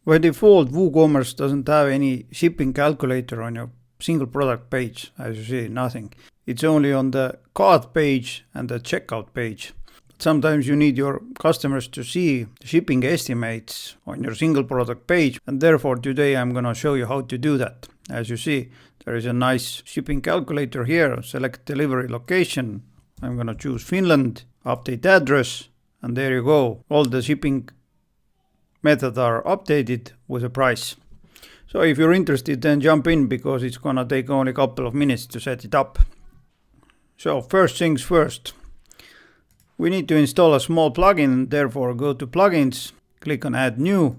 By default, WooCommerce doesn't have any shipping calculator on your single product page. As you see, nothing. It's only on the cart page and the checkout page. Sometimes you need your customers to see shipping estimates on your single product page, and therefore today I'm going to show you how to do that. As you see, there is a nice shipping calculator here. Select delivery location. I'm going to choose Finland, update address, and there you go. All the shipping methods are updated with a price. So if you're interested, then jump in, because it's going to take only a couple of minutes to set it up. So first things first. We need to install a small plugin, therefore go to plugins, click on add new,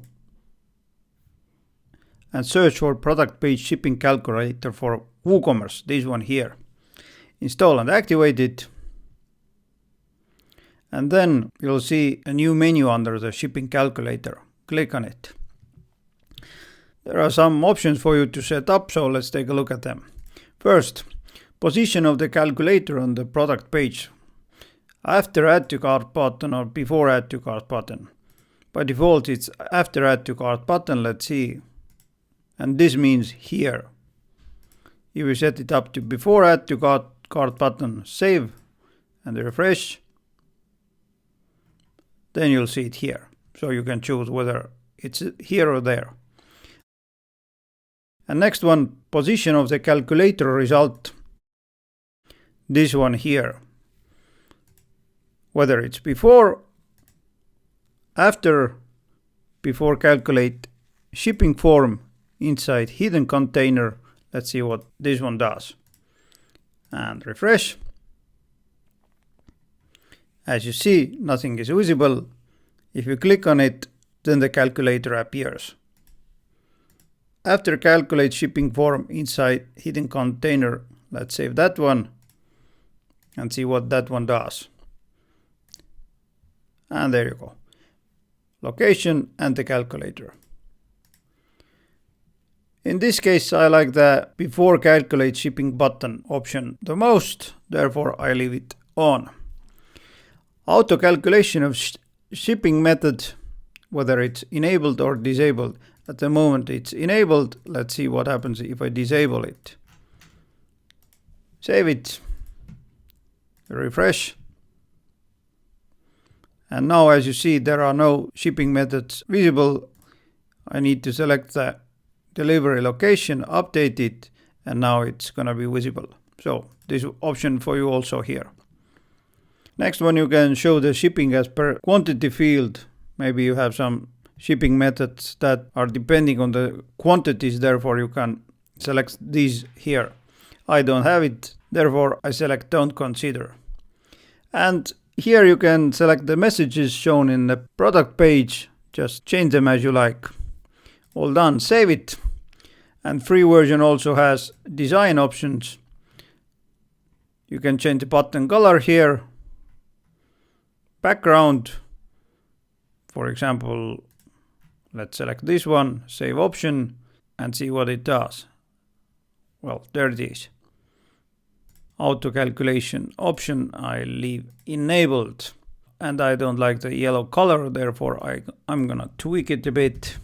and search for product page shipping calculator for WooCommerce, this one here. Install and activate it. And then you'll see a new menu under the shipping calculator. Click on it. There are some options for you to set up, so let's take a look at them. First, position of the calculator on the product page. After add to cart button or before add to cart button. By default it's after add to cart button, let's see. And this means here. If you set it up to before add to cart button, save and refresh, then you'll see it here. So you can choose whether it's here or there. And next one, position of the calculator result. This one here. Whether it's before, after, before calculate shipping form inside hidden container. Let's see what this one does. And refresh. As you see, nothing is visible. If you click on it, then the calculator appears. After calculate shipping form inside hidden container, let's save that one and see what that one does. And there you go. Location and the calculator. In this case, I like the before calculate shipping button option the most, therefore I leave it on. Auto calculation of shipping method, whether it's enabled or disabled. At the moment it's enabled. Let's see what happens if I disable it. Save it. Refresh. And now, as you see, there are no shipping methods visible. I need to select the delivery location, update it, and now it's going to be visible. So this option for you also here. Next one, you can show the shipping as per quantity field. Maybe you have some shipping methods that are depending on the quantities, therefore you can select these here. I don't have it, therefore I select don't consider. And here you can select the messages shown in the product page. Just change them as you like. All done, save it. And free version also has design options. You can change the button color here. Background. For example, let's select this one, save option, and see what it does. Well, there it is. Auto calculation option I leave enabled, and I don't like the yellow color, therefore I'm gonna tweak it a bit.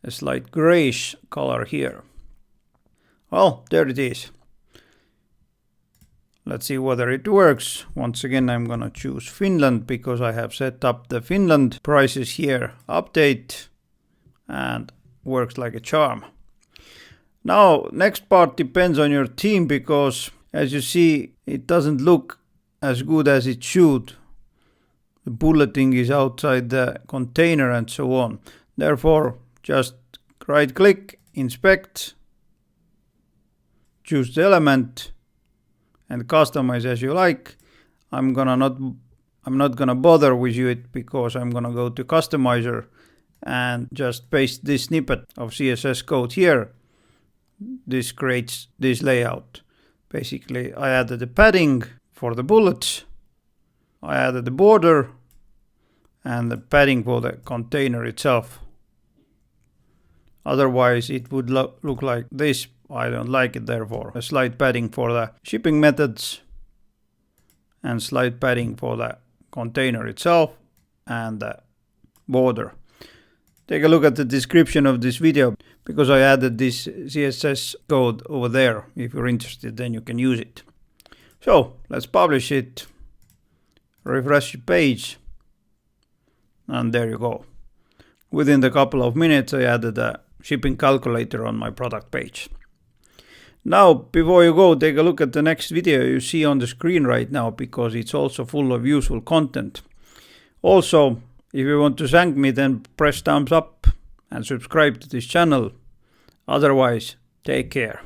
A slight grayish color here. Well, there it is. Let's see whether it works. Once again, I'm gonna choose Finland because I have set up the Finland prices here. Update, and works like a charm. Now, next part depends on your team, because as you see, it doesn't look as good as it should. The bulleting is outside the container and so on. Therefore, just right click, inspect, choose the element and customize as you like. I'm not gonna bother with it because I'm gonna go to customizer and just paste this snippet of CSS code here. This creates this layout. Basically, I added the padding for the bullets. I added the border and the padding for the container itself. Otherwise, it would look like this. I don't like it, therefore. A slight padding for the shipping methods and slight padding for the container itself and the border. take a look at the description of this video because I added this CSS code over there. If you're interested, then you can use it. So let's publish it, refresh the page, and there you go. Within a couple of minutes, I added a shipping calculator on my product page. Now, before you go, take a look at the next video you see on the screen right now because it's also full of useful content. Also, if you want to thank me, then press thumbs up and subscribe to this channel. Otherwise, take care.